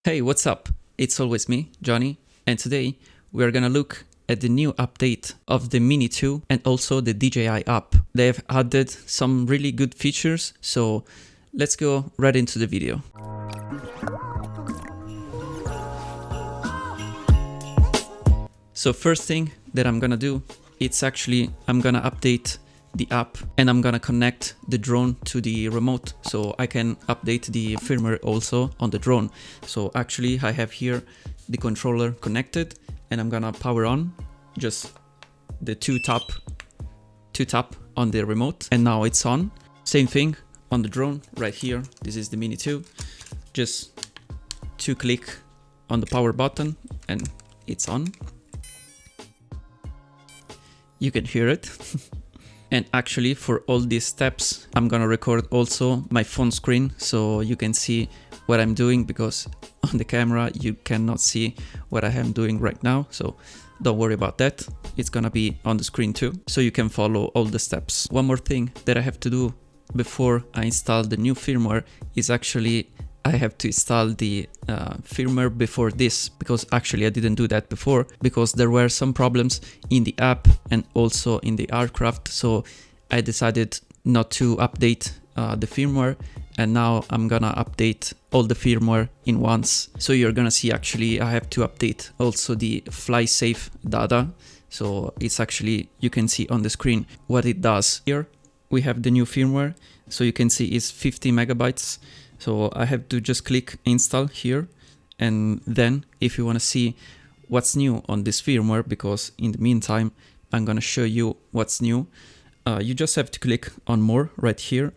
Hey, what's up? It's always me, Johnny, and today we are gonna look at the new update of the Mini 2 and also the DJI app. They've added some really good features, so let's go right into the video. So first thing that I'm gonna do, I'm gonna update the app and I'm gonna connect the drone to the remote so I can update the firmware also on the drone. So actually I have here the controller connected and I'm gonna power on just the two tap on the remote and now it's on. Same thing on the drone right here. This is the Mini 2. Just 2 click on the power button and it's on. You can hear it. And actually for all these steps, I'm gonna record also my phone screen so you can see what I'm doing, because on the camera you cannot see what I am doing right now. So don't worry about that. It's gonna be on the screen too, so you can follow all the steps. One more thing that I have to do before I install the new firmware is actually I have to install the firmware before this, because actually I didn't do that before because there were some problems in the app and also in the aircraft. So I decided not to update the firmware, and now I'm gonna update all the firmware in once. So you're gonna see actually I have to update also the FlySafe data. So it's actually, you can see on the screen what it does. Here we have the new firmware, so you can see it's 50 megabytes. So I have to just click install here, and then if you want to see what's new on this firmware, because in the meantime I'm gonna show you what's new, you just have to click on more right here,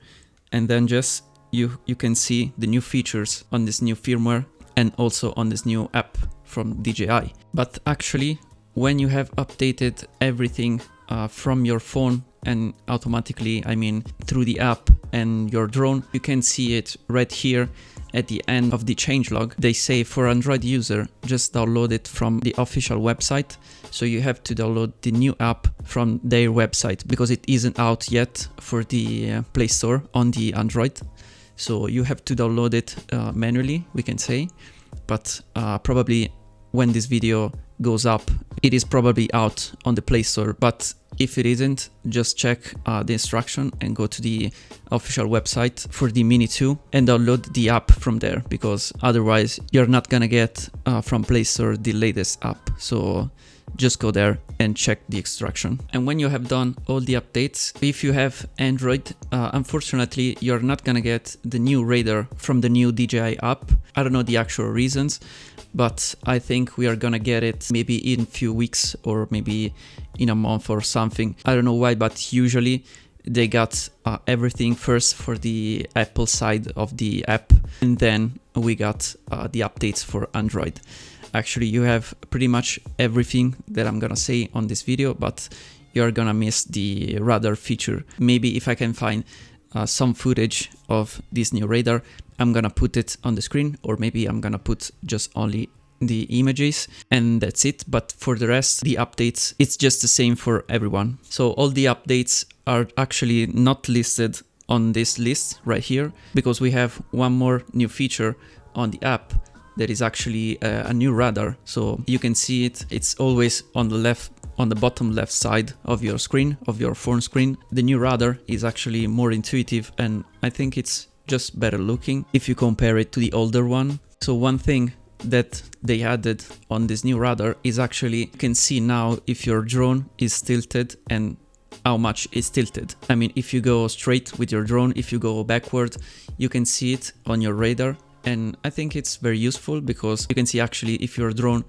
and then just you can see the new features on this new firmware and also on this new app from DJI. But actually when you have updated everything from your phone and automatically, I mean through the app and your drone, you can see it right here at the end of the changelog. They say for Android user, just download it from the official website. So you have to download the new app from their website because it isn't out yet for the Play Store on the Android. So you have to download it manually, we can say, but probably when this video goes up, it is probably out on the Play Store. But if it isn't, just check the instruction and go to the official website for the Mini 2 and download the app from there, because otherwise you're not gonna get from Play Store the latest app. So just go there and check the instruction. And when you have done all the updates, if you have Android, unfortunately you're not gonna get the new radar from the new DJI app. I don't know the actual reasons, but I think we are gonna get it maybe in a few weeks or maybe in a month or something. I don't know why, but usually they got everything first for the Apple side of the app, and then we got the updates for Android. Actually, you have pretty much everything that I'm gonna say on this video, but you're gonna miss the radar feature. Maybe if I can find some footage of this new radar, I'm gonna put it on the screen, or maybe I'm gonna put just only the images and that's it. But for the rest, the updates, it's just the same for everyone. So all the updates are actually not listed on this list right here, because we have one more new feature on the app that is actually a new radar. So you can see it, it's always on the left, on the bottom left side of your screen, of your phone screen. The new radar is actually more intuitive, and I think it's just better looking if you compare it to the older one. So one thing that they added on this new radar is actually you can see now if your drone is tilted and how much it's tilted. I mean, if you go straight with your drone, if you go backward, you can see it on your radar. And I think it's very useful because you can see actually if your drone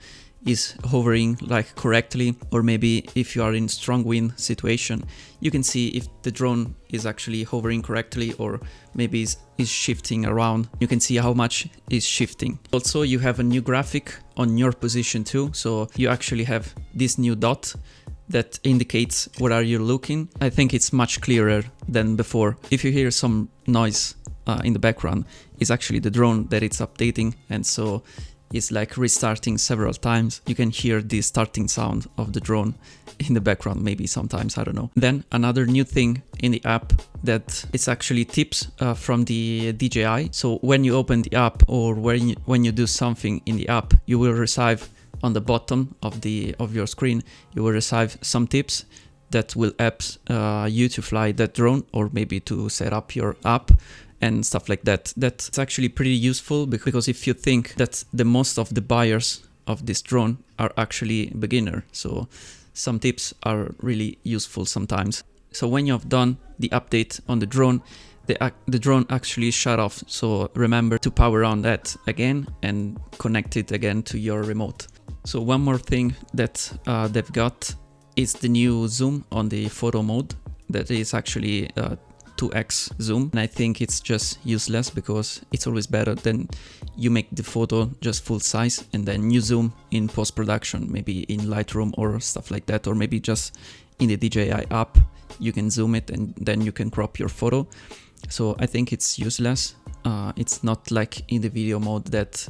is hovering like correctly, or maybe if you are in strong wind situation, you can see if the drone is actually hovering correctly or maybe is shifting around. You can see how much is shifting. Also, you have a new graphic on your position too. So you actually have this new dot that indicates where are you looking. I think it's much clearer than before. If you hear some noise in the background, it's actually the drone that it's updating, and so is like restarting several times. You can hear the starting sound of the drone in the background, maybe sometimes, I don't know. Then another new thing in the app that it's actually tips from the DJI. So when you open the app or when you do something in the app, you will receive on the bottom of your screen, you will receive some tips that will help you to fly that drone, or maybe to set up your app and stuff like that. That's actually pretty useful, because if you think that the most of the buyers of this drone are actually beginner, so some tips are really useful sometimes. So when you have done the update on the drone, the drone actually shut off, so remember to power on that again and connect it again to your remote. So one more thing that they've got is the new zoom on the photo mode. That is actually 2x zoom, and I think it's just useless, because it's always better than you make the photo just full size and then you zoom in post-production, maybe in Lightroom or stuff like that, or maybe just in the DJI app you can zoom it and then you can crop your photo. So I think it's useless. It's not like in the video mode that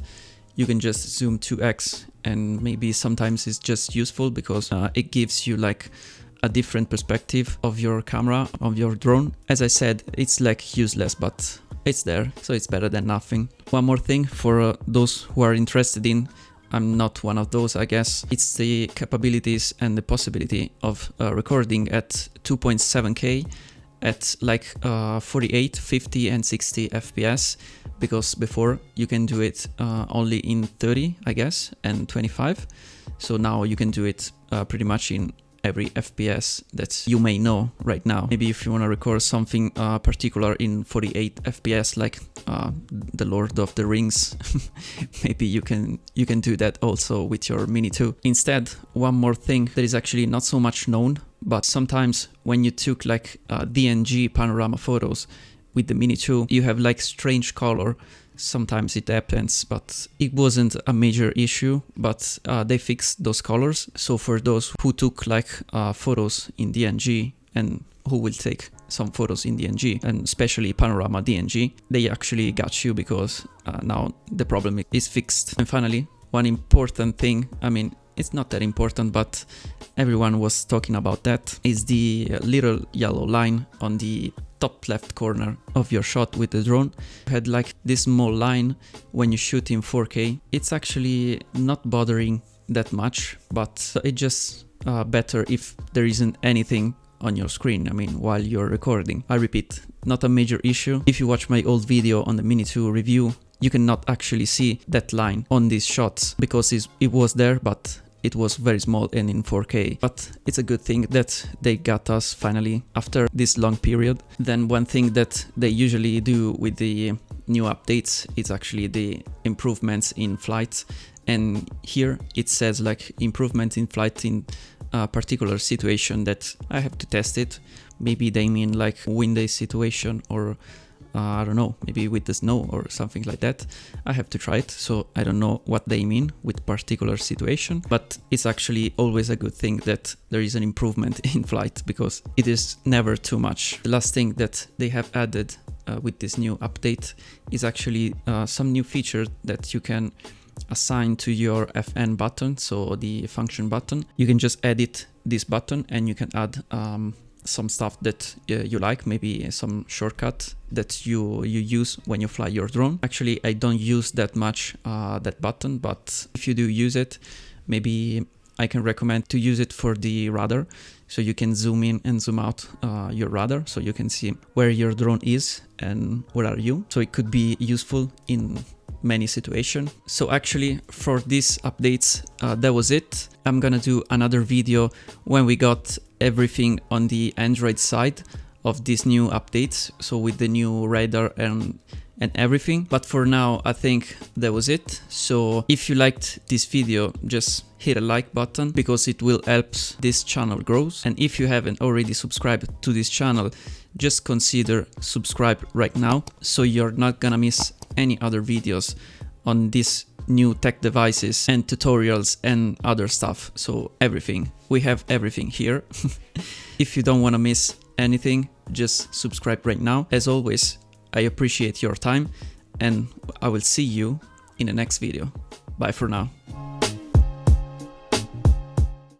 you can just zoom 2x, and maybe sometimes it's just useful because it gives you like a different perspective of your camera, of your drone. As I said, it's like useless, but it's there, so it's better than nothing. One more thing for those who are interested in, I'm not one of those, I guess, it's the capabilities and the possibility of recording at 2.7K at like 48, 50 and 60 FPS, because before you can do it only in 30, I guess, and 25. So now you can do it pretty much in every FPS that you may know right now. Maybe if you want to record something particular in 48 FPS, like the Lord of the Rings, maybe you can do that also with your Mini 2. Instead, one more thing that is actually not so much known, but sometimes when you took like DNG panorama photos with the Mini 2, you have like strange color. Sometimes it happens, but it wasn't a major issue, but they fixed those colors. So for those who took like photos in DNG and who will take some photos in DNG, and especially panorama DNG, they actually got you, because now the problem is fixed. And finally, one important thing, I mean, it's not that important, but everyone was talking about that, is the little yellow line on the top left corner of your shot with the drone. You had like this small line when you shoot in 4K. It's actually not bothering that much, but it's just better if there isn't anything on your screen, I mean, while you're recording. I repeat, not a major issue. If you watch my old video on the Mini 2 review, you cannot actually see that line on these shots, because it was there, but it was very small and in 4K. But it's a good thing that they got us finally after this long period. Then one thing that they usually do with the new updates is actually the improvements in flight. And here it says like improvement in flight in a particular situation that I have to test it. Maybe they mean like windy situation, or I don't know, maybe with the snow or something like that. I have to try it, so I don't know what they mean with particular situation, but it's actually always a good thing that there is an improvement in flight, because it is never too much. The last thing that they have added with this new update is actually some new feature that you can assign to your FN button, so the function button. You can just edit this button and you can add some stuff that you like, maybe some shortcut that you use when you fly your drone. Actually, I don't use that much that button, but if you do use it, maybe I can recommend to use it for the radar, so you can zoom in and zoom out your radar, so you can see where your drone is and where are you. So it could be useful in many situations. So actually for these updates, that was it. I'm gonna do another video when we got everything on the Android side of these new updates, so with the new radar and everything. But for now, I think that was it. So if you liked this video, just hit a like button, because it will help this channel grow. And if you haven't already subscribed to this channel, just consider subscribe right now, so you're not gonna miss any other videos on these new tech devices and tutorials and other stuff. So everything, we have everything here. If you don't want to miss anything, just subscribe right now. As always, I appreciate your time, and I will see you in the next video. Bye for now.